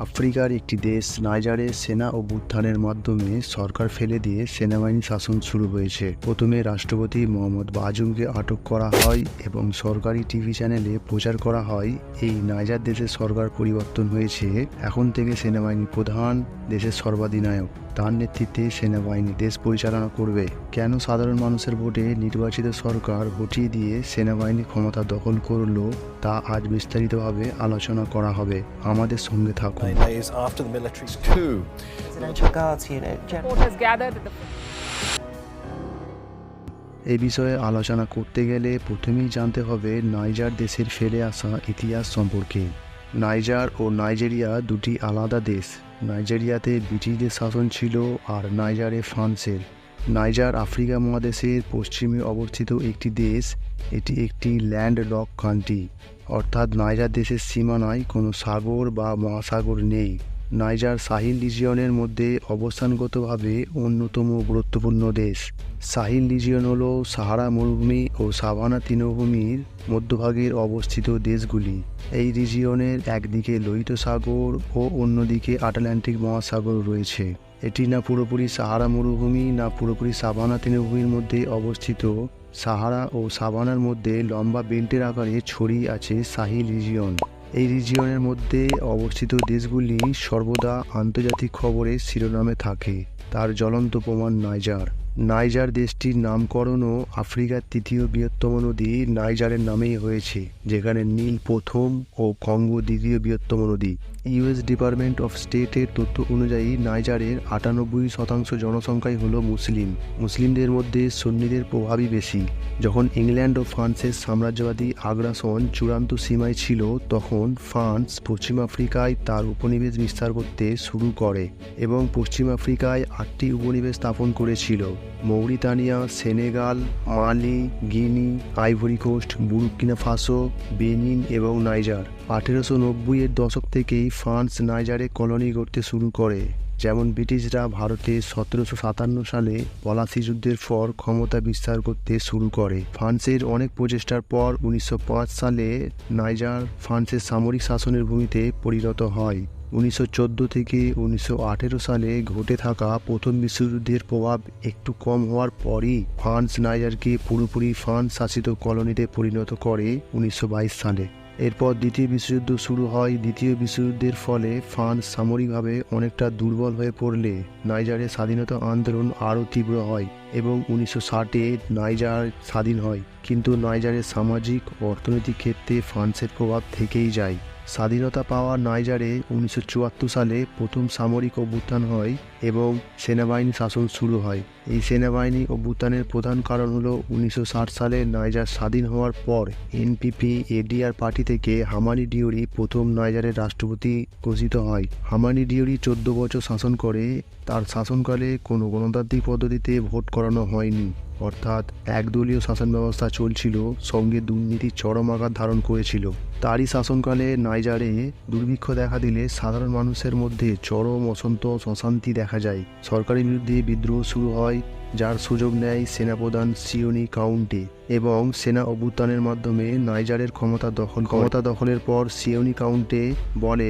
আফ্রিকার একটি দেশ নাইজারে সেনা অভ্যুত্থানের মাধ্যমে সরকার ফেলে দিয়ে সেনাবাহিনী শাসন শুরু হয়েছে। প্রথমে রাষ্ট্রপতি মোহাম্মদ বাজুমকে আটক করা হয় এবং সরকারি টিভি চ্যানেলে প্রচার করা হয় এই নাইজার দেশের সরকার পরিবর্তন হয়েছে, এখন থেকে সেনাবাহিনী প্রধান দেশের সর্বাধিনায়ক, তার নেতৃত্বে সেনাবাহিনী দেশ পরিচালনা করবে। কেন সাধারণ মানুষের ভোটে নির্বাচিত সরকার হটিয়ে দিয়ে সেনাবাহিনী ক্ষমতা দখল করলো তা আজ বিস্তারিতভাবে আলোচনা করা হবে। আমাদের সঙ্গে থাকুন। After the military coup, Presidential Guards Unit. Reporters gathered that the এই বিষয়ে আলোচনা করতে গেলে প্রথমেই জানতে হবে নাইজার দেশের ফেলে আসা ইতিহাস সম্পর্কে। নাইজার ও নাইজেরিয়া দুটি আলাদা দেশ। নাইজেরিয়াতে ব্রিটিশদের শাসন ছিল আর নাইজারে ফ্রান্সের। নাইজার আফ্রিকা মহাদেশের পশ্চিমে অবস্থিত একটি দেশ। এটি একটি ল্যান্ডলক কান্ট্রি, অর্থাৎ নাইজার দেশের সীমানায় কোনো সাগর বা মহাসাগর নেই। নাইজার সাহিল রিজিয়নের মধ্যে অবস্থানগতভাবে অন্যতম গুরুত্বপূর্ণ দেশ। সাহিল রিজিয়ন হল সাহারা মরুভূমি ও সাভানা তৃণভূমির মধ্যভাগের অবস্থিত দেশগুলি। এই রিজিয়নের একদিকে লোহিত সাগর ও অন্যদিকে আটলান্টিক মহাসাগর রয়েছে। এটি না পুরোপুরি সাহারা মরুভূমি না পুরোপুরি সাভানা তৃণভূমির মধ্যে অবস্থিত। সাহারা ও সাভানার মধ্যে লম্বা বেল্টের আকারে ছড়িয়ে আছে সাহিল রিজিয়ন। এই রিজিয়নের মধ্যে অবস্থিত দেশগুলি সর্বদা আন্তর্জাতিক খবরের শিরোনামে থাকে। তার জ্বলন্ত প্রমাণ নাইজার। নাইজার দেশটির নামকরণও আফ্রিকার তৃতীয় বৃহত্তম নদী নাইজারের নামেই হয়েছে, যেখানে নীল প্রথম ও কঙ্গো দ্বিতীয় বৃহত্তম নদী। ইউএস ডিপার্টমেন্ট অফ স্টেটের তথ্য অনুযায়ী নাইজারের 98% জনসংখ্যাই হল মুসলিম। মুসলিমদের মধ্যে সুন্নিদের প্রভাবই বেশি। যখন ইংল্যান্ড ও ফ্রান্সের সাম্রাজ্যবাদী আগ্রাসন চূড়ান্ত সীমায় ছিল, তখন ফ্রান্স পশ্চিম আফ্রিকায় তার উপনিবেশ বিস্তার করতে শুরু করে এবং পশ্চিম আফ্রিকায় 8টি উপনিবেশ স্থাপন করেছিল: Mauritania, Senegal, Mali, Guinea, Ivory Coast, Burkina Faso, Benin এবং নাইজার। 1890-এর দশক থেকেই ফ্রান্স নাইজারে কলোনি গড়তে শুরু করে। যেমন ব্রিটিশরা ভারতে 1757 সালে পলাশি যুদ্ধের পর ক্ষমতা বিস্তার করতে শুরু করে। ফ্রান্সের অনেক প্রচেষ্টার পর 1905 সালে নাইজার ফ্রান্সের সামরিক শাসনের ভূমিতে পরিণত হয়। 1914 থেকে 1918 সালে ঘটে থাকা প্রথম বিশ্বযুদ্ধের প্রভাব একটু কম হওয়ার পরই ফ্রান্স নাইজারকে পুরোপুরি ফ্রান্স শাসিত কলোনিতে পরিণত করে 1922 সালে। এরপর দ্বিতীয় বিশ্বযুদ্ধ শুরু হয়। দ্বিতীয় বিশ্বযুদ্ধের ফলে ফ্রান্স সামরিকভাবে অনেকটা দুর্বল হয়ে পড়লে নাইজারের স্বাধীনতা আন্দোলন আরও তীব্র হয় এবং 1960-এ নাইজার স্বাধীন হয়। কিন্তু নাইজারের সামাজিক ও অর্থনৈতিক ক্ষেত্রে ফ্রান্সের প্রভাব থেকেই যায়। স্বাধীনতা পাওয়া নাইজারে 1974 সালে প্রথম সামরিক অভ্যুত্থান হয় এবং সেনাবাহিনী শাসন শুরু হয়। এই সেনাবাহিনী অভ্যুত্থানের প্রধান কারণ হলো 1960 সালে নাইজার স্বাধীন হওয়ার পর এনপিপি এডিআর পার্টি থেকে হামানি ডিওরি প্রথম নাইজারের রাষ্ট্রপতি ঘোষিত হয়। হামানি ডিওরি 14 বছর শাসন করে। তার শাসনকালে কোনো গণতান্ত্রিক পদ্ধতিতে ভোট করানো হয়নি, অর্থাৎ একদলীয় শাসন ব্যবস্থা চলছিল, সঙ্গে দুর্নীতি চরম আকার ধারণ করেছিল। তারই শাসনকালে নাইজারে দুর্ভিক্ষ দেখা দিলে সাধারণ মানুষের মধ্যে চরম অসন্তোষ অশান্তি দেখা যায়। সরকারের বিরুদ্ধে বিদ্রোহ শুরু হয়, যার সুযোগ নেয় সেনাপ্রধান সিওনি কাউন্টে এবং সেনা অভ্যুত্থানের মাধ্যমে নাইজারের ক্ষমতা দখলের পর সিওনি কাউন্টে বলে,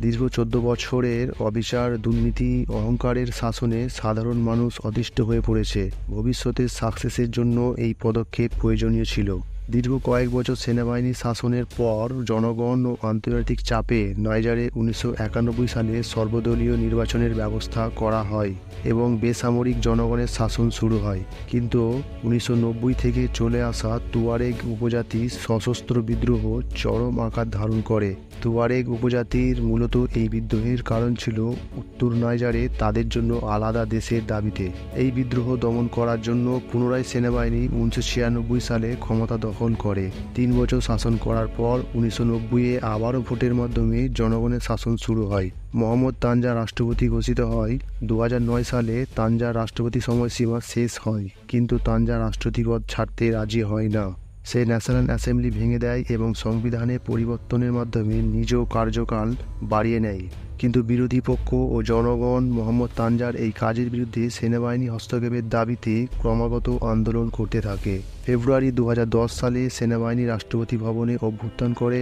দীর্ঘ 14 বছরের অবিচার, দুর্নীতি, অহংকারের শাসনে সাধারণ মানুষ অতিষ্ঠ হয়ে পড়েছে। ভবিষ্যতের সাকসেসের জন্য এই পদক্ষেপ প্রয়োজনীয় ছিল। দীর্ঘ কয়েক বছর সেনাবাহিনী শাসনের পর জনগণ ও আন্তর্জাতিক চাপে নাইজারে 1991 সালে সর্বদলীয় নির্বাচনের ব্যবস্থা করা হয় এবং বেসামরিক জনগণের শাসন শুরু হয়। কিন্তু 1990 থেকে চলে আসা তুয়ারেগ উপজাতি সশস্ত্র বিদ্রোহ চরম আকার ধারণ করে। তুয়ারেগ উপজাতির মূলত এই বিদ্রোহের কারণ ছিল উত্তর নাইজারে তাদের জন্য আলাদা দেশের দাবিতে। এই বিদ্রোহ দমন করার জন্য পুনরায় সেনাবাহিনী 1996 সালে ক্ষমতা দখল করে। 3 বছর শাসন করার পর 1990-এ আবারও ভোটের মাধ্যমে জনগণের শাসন শুরু হয়। মোহাম্মদ তানজা রাষ্ট্রপতি ঘোষিত হয়। 2009 সালে তানজার রাষ্ট্রপতি সময়সীমা শেষ হয়, কিন্তু তানজা রাষ্ট্রপতি পদ ছাড়তে রাজি হয় না। সে ন্যাশনাল অ্যাসেম্বলি ভেঙে দেয় এবং সংবিধানে পরিবর্তনের মাধ্যমে নিজ কার্যকাল বাড়িয়ে নেয়। কিন্তু বিরোধী পক্ষ ও জনগণ মোহাম্মদ তানজার এই কাজের বিরুদ্ধে সেনাবাহিনী হস্তক্ষেপের দাবিতে ক্রমাগত আন্দোলন করতে থাকে। ফেব্রুয়ারি 2010 সালে সেনাবাহিনী রাষ্ট্রপতি ভবনে অভ্যুত্থান করে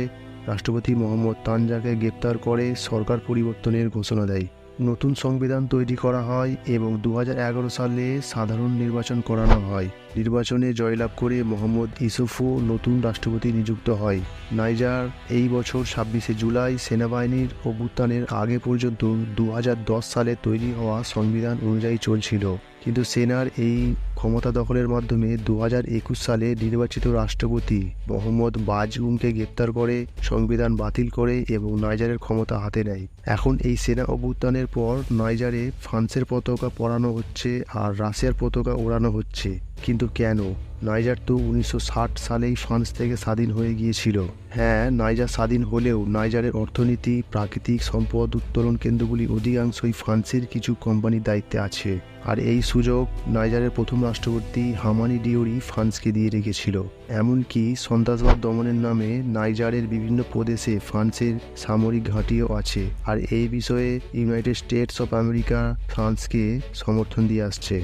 রাষ্ট্রপতি মোহাম্মদ তানজাকে গ্রেপ্তার করে সরকার পরিবর্তনের ঘোষণা দেয়। নতুন সংবিধান তৈরি করা হয় এবং 2011 সালে সাধারণ নির্বাচন করানো হয়। নির্বাচনে জয়লাভ করে মোহাম্মদ ইসুফু নতুন রাষ্ট্রপতি নিযুক্ত হয়। নাইজার এই বছর 26শে জুলাই সেনাবাহিনীর অভ্যুত্থানের আগে পর্যন্ত 2010 সালে তৈরি হওয়া সংবিধান অনুযায়ী চলছিল, কিন্তু সেনার এই ক্ষমতা দখলের মাধ্যমে 2021 সালে নির্বাচিত রাষ্ট্রপতি মোহাম্মদ বাজউমকে গ্রেপ্তার করে সংবিধান বাতিল করে এবং নাইজারের ক্ষমতা হাতে নেয়। এখন এই সেনা অভ্যুত্থানের পর নাইজারে ফ্রান্সের পতাকা পরানো হচ্ছে আর রাশিয়ার পতাকা ওড়ানো হচ্ছে। কিন্তু কেন? নাইজার তো 1960 সালেই ফ্রান্স থেকে স্বাধীন হয়ে গিয়েছিল। হ্যাঁ, নাইজার স্বাধীন হলেও নাইজারের অর্থনীতি, প্রাকৃতিক সম্পদ উত্তোলন কেন্দ্রগুলি অধিকাংশই ফ্রান্সের কিছু কোম্পানির দায়িত্বে আছে। আর এই সুযোগ নাইজারের প্রথম রাষ্ট্রপতি হামানি ডিওরি ফ্রান্সকে দিয়ে রেখেছিল। এমনকি সন্ত্রাসবাদ দমনের নামে নাইজারের বিভিন্ন প্রদেশে ফ্রান্সের সামরিক ঘাঁটিও আছে। আর এই বিষয়ে ইউনাইটেড স্টেটস অফ আমেরিকা ফ্রান্সকে সমর্থন দিয়ে আসছে।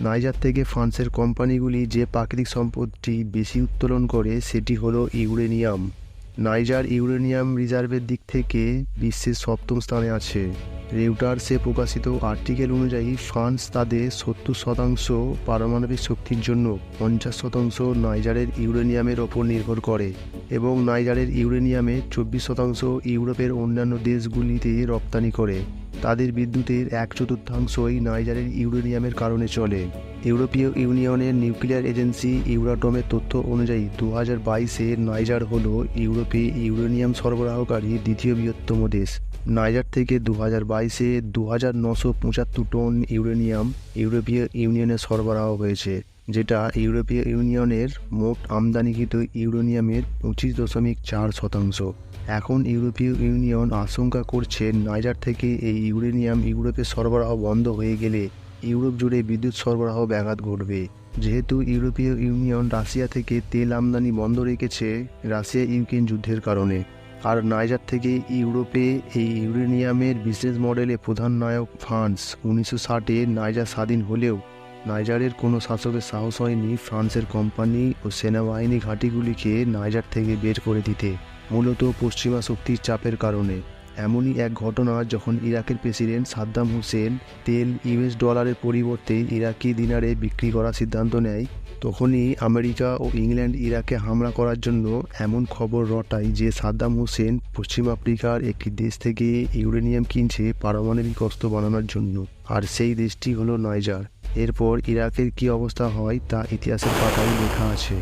নাইজার থেকে ফ্রান্সের কোম্পানিগুলি যে প্রাকৃতিক সম্পদটি বেশি উত্তোলন করে সেটি হলো ইউরেনিয়াম। নাইজার ইউরেনিয়াম রিজার্ভের দিক থেকে বিশ্বের 7ম স্থানে আছে। রেউটার্সে প্রকাশিত আর্টিকেল অনুযায়ী ফ্রান্স তাদের 70% পারমাণবিক শক্তির জন্য 50% নাইজারের ইউরেনিয়ামের ওপর নির্ভর করে এবং নাইজারের ইউরেনিয়ামের 24% ইউরোপের অন্যান্য দেশগুলিতে রপ্তানি করে। তাদের বিদ্যুতের 1/4 নাইজারের ইউরেনিয়ামের কারণে চলে। ইউরোপীয় ইউনিয়নের নিউক্লিয়ার এজেন্সি ইউরাটমের তথ্য অনুযায়ী 2022-এ নাইজার হল ইউরোপে ইউরেনিয়াম সরবরাহকারী দ্বিতীয় বৃহত্তম দেশ। নাইজার থেকে 2022-এ 2975 টন ইউরেনিয়াম ইউরোপীয় ইউনিয়নে সরবরাহ হয়েছে, যেটা ইউরোপীয় ইউনিয়নের মোট আমদানিকৃত ইউরেনিয়ামের 25.4%। এখন ইউরোপীয় ইউনিয়ন আশঙ্কা করছে নাইজার থেকে এই ইউরেনিয়াম ইউরোপে সরবরাহ বন্ধ হয়ে গেলে ইউরোপ জুড়ে বিদ্যুৎ সরবরাহ ব্যাঘাত ঘটবে। যেহেতু ইউরোপীয় ইউনিয়ন রাশিয়া থেকে তেল আমদানি বন্ধ রেখেছে রাশিয়া ইউক্রেন যুদ্ধের কারণে, আর নাইজার থেকে ইউরোপে এই ইউরেনিয়ামের বিজনেস মডেলে প্রধান নায়ক ফ্রান্স। 1960-এ নাইজার স্বাধীন হলেও নাইজারের কোনো শাসকের সাহস হয়নি ফ্রান্সের কোম্পানি ও সেনাবাহিনী ঘাঁটিগুলিকে নাইজার থেকে বের করে দিতে, মূলত পশ্চিমা শক্তির চাপের কারণে। এমনই এক ঘটনা যখন ইরাকের প্রেসিডেন্ট সাদ্দাম হুসেন তেল US ডলারের পরিবর্তে ইরাকি দিনারে বিক্রি করার সিদ্ধান্ত নেয়, তখনই আমেরিকা ও ইংল্যান্ড ইরাকে হামলা করার জন্য এমন খবর রটায় যে সাদ্দাম হুসেন পশ্চিম আফ্রিকার একটি দেশ থেকে ইউরেনিয়াম কিনছে পারমাণবিক অস্ত্র বানানোর জন্য, আর সেই দেশটি হলো নাইজার। এরপর ইরাকের কী অবস্থা হয় তা ইতিহাসের পাতায় লেখা আছে।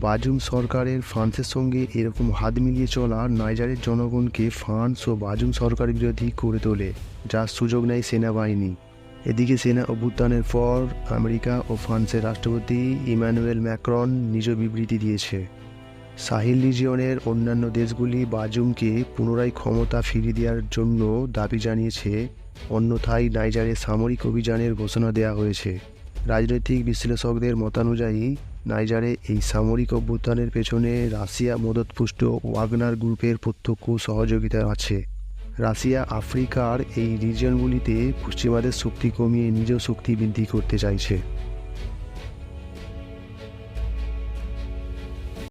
বাজুম সরকারের ফ্রান্সের সঙ্গে এরকম হাত মিলিয়ে চলা নাইজারের জনগণকে ফ্রান্স ও বাজুম সরকার বিরোধী করে তোলে, যার সুযোগ নেয় সেনাবাহিনী। এদিকে সেনা অভ্যুত্থানের পর আমেরিকা ও ফ্রান্সের রাষ্ট্রপতি ইমানুয়েল ম্যাক্রন নিজ বিবৃতি দিয়েছে। সাহিল রিজিয়নের অন্যান্য দেশগুলি বাজুমকে পুনরায় ক্ষমতা ফিরিয়ে দেওয়ার জন্য দাবি জানিয়েছে, অন্যথায় নাইজারে সামরিক অভিযানের ঘোষণা দেওয়া হয়েছে। রাজনৈতিক বিশ্লেষকদের মতানুযায়ী নাইজারে এই সামরিক অভ্যুত্থানের পেছনে রাশিয়া মদতপুষ্ট ওয়াগনার গ্রুপের প্রত্যক্ষ সহযোগিতা আছে। রাশিয়া আফ্রিকার এই রিজিয়নগুলিতে পশ্চিমাদের শক্তি কমিয়ে নিজ শক্তি বৃদ্ধি করতে চাইছে।